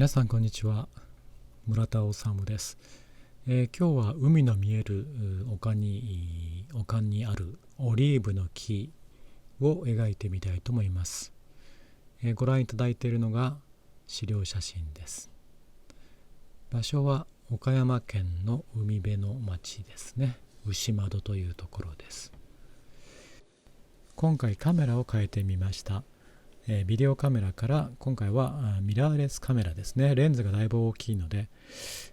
皆さんこんにちは。村田治です。今日は海の見える丘にあるオリーブの木を描いてみたいと思います。ご覧いただいているのが資料写真です。場所は岡山県の海辺の町ですね。牛窓というところです。今回カメラを変えてみました。ビデオカメラから今回はミラーレスカメラですね。レンズがだいぶ大きいので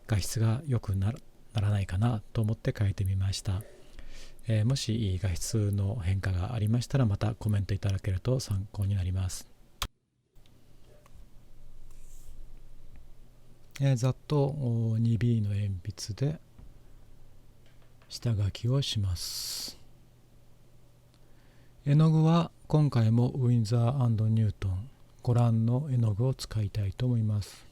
画質が良くならないかなと思って変えてみました。もし画質の変化がありましたらまたコメントいただけると参考になります。ざっと 2B の鉛筆で下書きをします。絵の具は今回もウィンザー&ニュートンご覧の絵の具を使いたいと思います。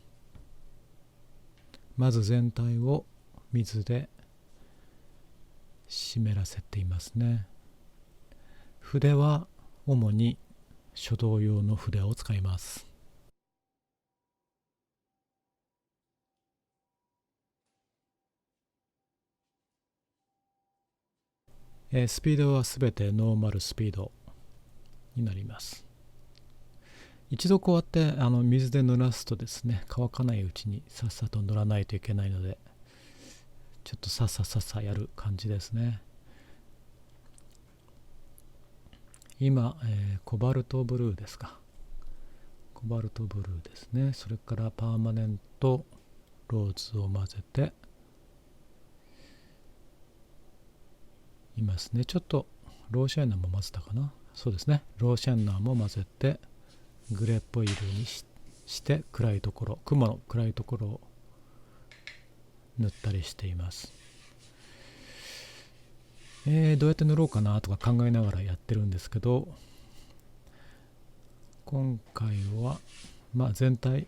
まず全体を水で湿らせていますね。筆は主に書道用の筆を使います。スピードはすべてノーマルスピードになります。一度こうやって水で濡らすとですね、乾かないうちにさっさと塗らないといけないので、ちょっとさっさやる感じですね。今、コバルトブルーですか。コバルトブルーですね。それからパーマネントローズを混ぜていますね。ちょっとローシェンナーも混ぜたかな。そうですね。ローシェンナーも混ぜてグレーっぽい色にして暗いところ、雲の暗いところを塗ったりしています。どうやって塗ろうかなとか考えながらやってるんですけど、今回は全体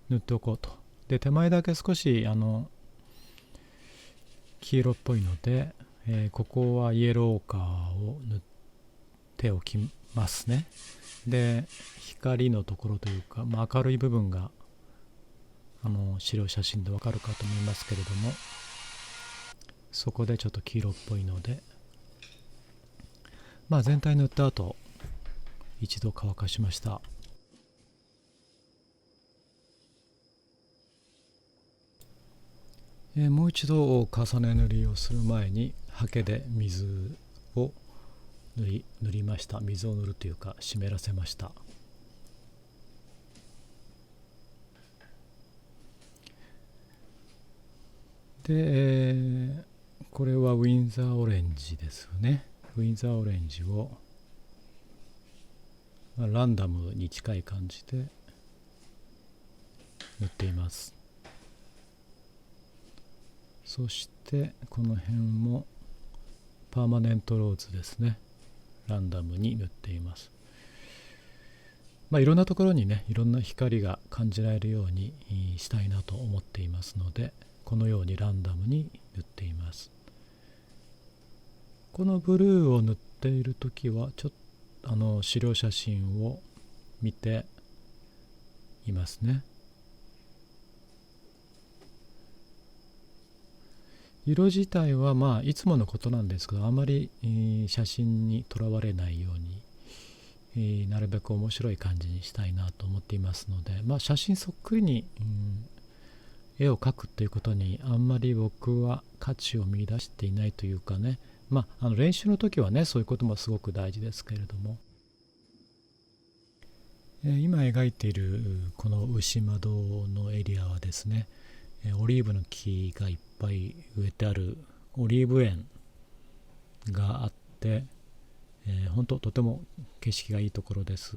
塗っておこうと。で手前だけ少し黄色っぽいので、ここはイエローカーを塗っておきますね。で光のところというか、明るい部分が資料写真でわかるかと思いますけれども、そこでちょっと黄色っぽいので、全体塗った後一度乾かしました。もう一度重ね塗りをする前にハケで水を塗りました。水を塗るというか湿らせました。で、これはウィンザーオレンジですよね。ウィンザーオレンジをランダムに近い感じで塗っています。そしてこの辺もパーマネントローズですね。ランダムに塗っています。いろんなところにね、いろんな光が感じられるようにしたいなと思っていますので、このようにランダムに塗っています。このブルーを塗っているときはちょっと資料写真を見ていますね。色自体はいつものことなんですけど、あまり写真にとらわれないように、なるべく面白い感じにしたいなと思っていますので、写真そっくりに、絵を描くということにあんまり僕は価値を見出していないというかね、練習の時はね、そういうこともすごく大事ですけれども、今描いているこの牛窓のエリアはですね、オリーブの木がいっぱい植えてあるオリーブ園があって、本当とても景色がいいところです。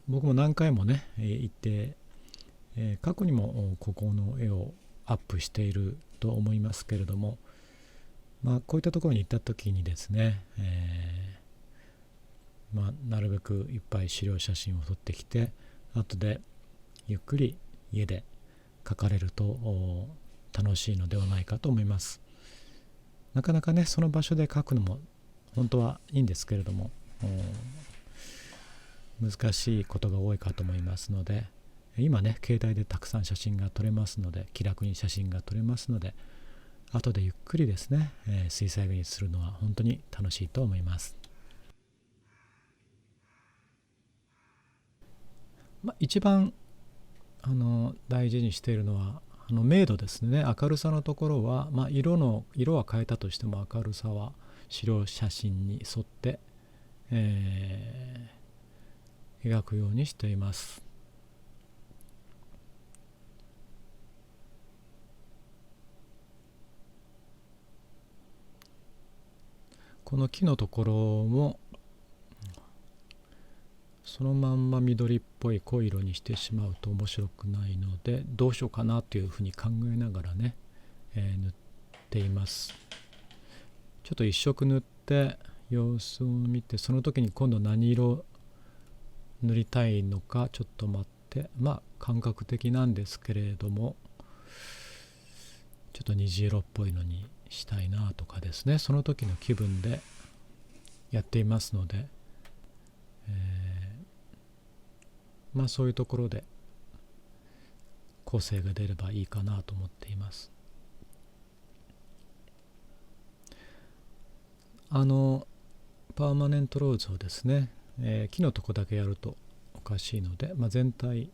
僕も何回もね行って、過去にもここの絵をアップしていると思いますけれども、こういったところに行った時にですね、なるべくいっぱい資料写真を撮ってきて、後でゆっくり家で描かれると楽しいのではないかと思います。なかなかね、その場所で描くのも本当はいいんですけれども、難しいことが多いかと思いますので、今ね携帯でたくさん写真が撮れますので、気楽に写真が撮れますので、後でゆっくりですね、水彩画にするのは本当に楽しいと思います。一番大事にしているのは明度ですね。明るさのところは、色は変えたとしても明るさは白写真に沿って、描くようにしています。この木のところもそのまんま緑っぽい濃い色にしてしまうと面白くないので、どうしようかなというふうに考えながらね、塗っています。ちょっと一色塗って様子を見て、その時に今度何色塗りたいのかちょっと待って、感覚的なんですけれども、ちょっと虹色っぽいのにしたいなとかですね、その時の気分でやっていますので、そういうところで個性が出ればいいかなと思っています。パーマネントローズをですね、木のとこだけやるとおかしいので、全体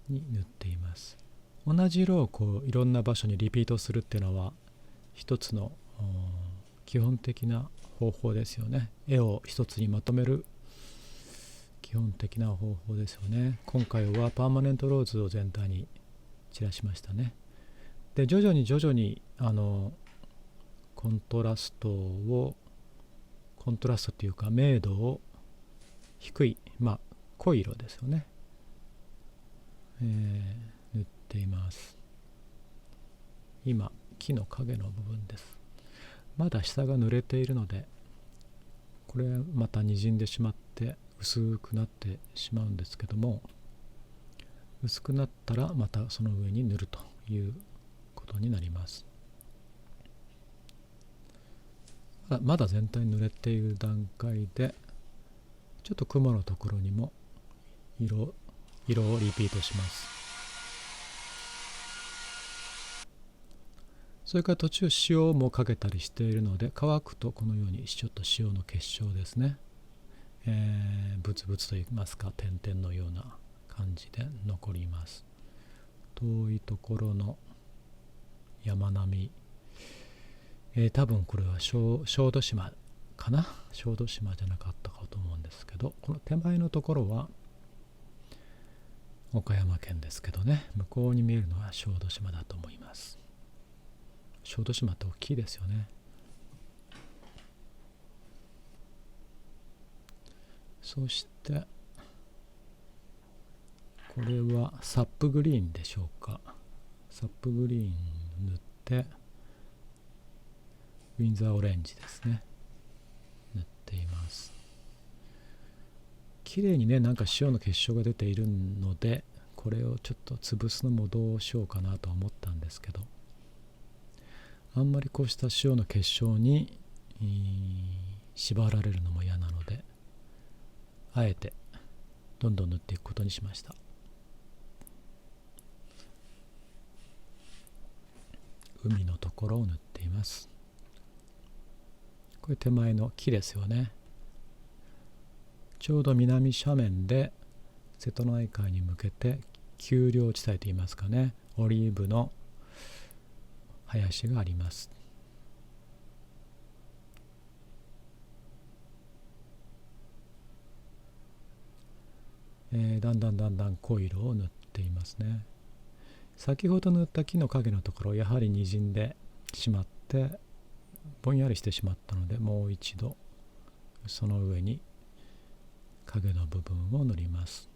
に塗っています。同じ色をいろんな場所にリピートするっていうのは一つの基本的な方法ですよね。絵を一つにまとめる基本的な方法ですよね。今回はパーマネントローズを全体に散らしましたね。で徐々にコントラストっていうか明度を低い、濃い色ですよね、塗っています。今木の影の部分です。まだ下が濡れているので、これまたにじんでしまって薄くなってしまうんですけども、薄くなったらまたその上に塗るということになります。まだ全体に濡れている段階で、ちょっと雲のところにも色をリピートします。それから途中塩もかけたりしているので、乾くとこのようにちょっと塩の結晶ですね、ブツブツといいますか点々のような感じで残ります。遠いところの山並み、多分これは小豆島かな、小豆島じゃなかったかと思うんですけど、この手前のところは岡山県ですけどね、向こうに見えるのは小豆島だと思います。小豆島って大きいですよね。そしてこれはサップグリーンでしょうか。サップグリーン塗って、ウィンザーオレンジですね、塗っています。綺麗にね、なんか塩の結晶が出ているので、これをちょっと潰すのもどうしようかなと思ったんですけど、あんまりこうした塩の結晶に縛られるのも嫌なので、あえてどんどん塗っていくことにしました。海のところを塗っています。これ手前の木ですよね。ちょうど南斜面で瀬戸内海に向けて丘陵地帯といいますかね、オリーブの林があります。だんだん濃い色を塗っていますね。先ほど塗った木の影のところ、やはりにじんでしまってぼんやりしてしまったので、もう一度その上に影の部分を塗ります。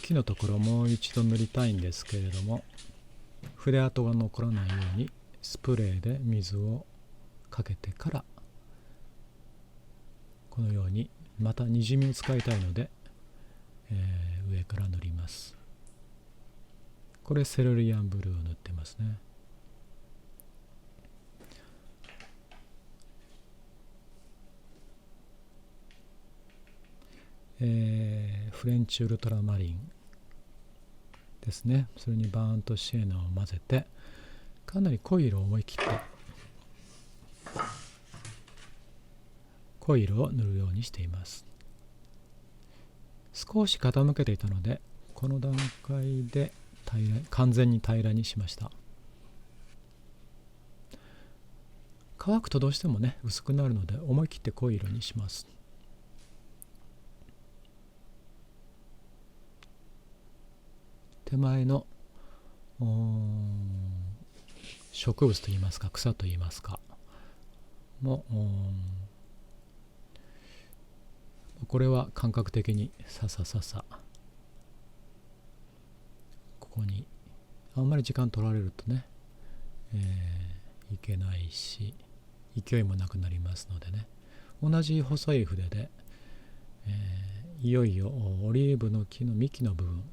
木のところもう一度塗りたいんですけれども、筆跡が残らないようにスプレーで水をかけてから、このようにまたにじみを使いたいので、上から塗ります。これセルリアンブルーを塗ってますね。フレンチウルトラマリンですね。それにバーンとシエナを混ぜて、かなり濃い色を思い切って濃い色を塗るようにしています。少し傾けていたので、この段階で完全に平らにしました。乾くとどうしてもね薄くなるので、思い切って濃い色にします。手前の植物といいますか草といいますかもこれは感覚的にささここにあんまり時間取られるとね、いけないし勢いもなくなりますのでね、同じ細い筆で、いよいよオリーブの木の幹の部分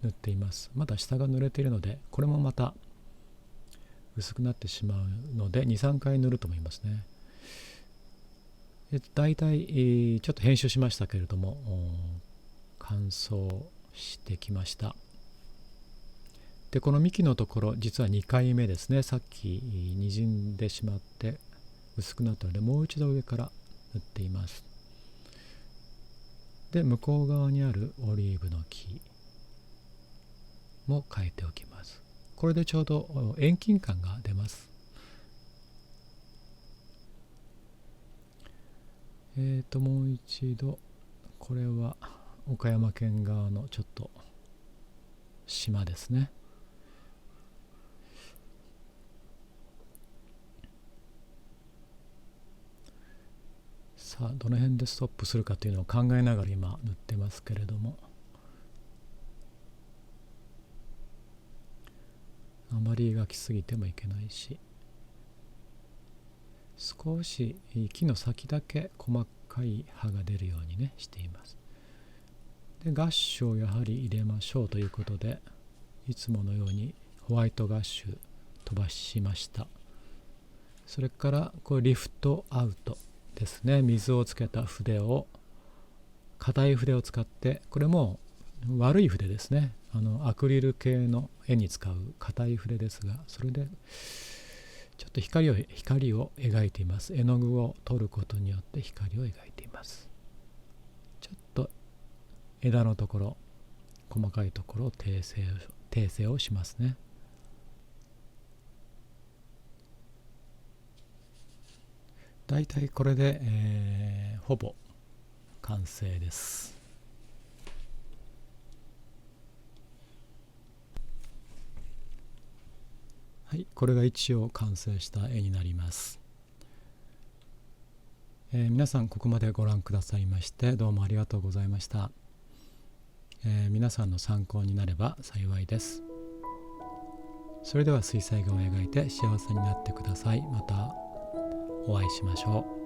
塗っています。まだ下が濡れているので、これもまた薄くなってしまうので 2,3 回塗ると思いますね。だいたいちょっと編集しましたけれども乾燥してきました。でこの幹のところ実は2回目ですね。さっきにじんでしまって薄くなったので、もう一度上から塗っています。で向こう側にあるオリーブの木も描いておきます。これでちょうど遠近感が出ます。もう一度、これは岡山県側のちょっと島ですね。さあどの辺でストップするかというのを考えながら今塗ってますけれども、あまり描きすぎてもいけないし、少し木の先だけ細かい葉が出るようにねしています。でガッシュをやはり入れましょうということで、いつものようにホワイトガッシュ飛ばしました。それからこれリフトアウトですね。水をつけた筆を、硬い筆を使って、これも悪い筆ですね。アクリル系の絵に使う硬い筆ですが、それでちょっと光を描いています。絵の具を取ることによって光を描いています。ちょっと枝のところ、細かいところを訂正をしますね。だいたいこれで、ほぼ完成です。はい、これが一応完成した絵になります。皆さんここまでご覧くださいましてどうもありがとうございました。皆さんの参考になれば幸いです。それでは水彩画を描いて幸せになってください。またお会いしましょう。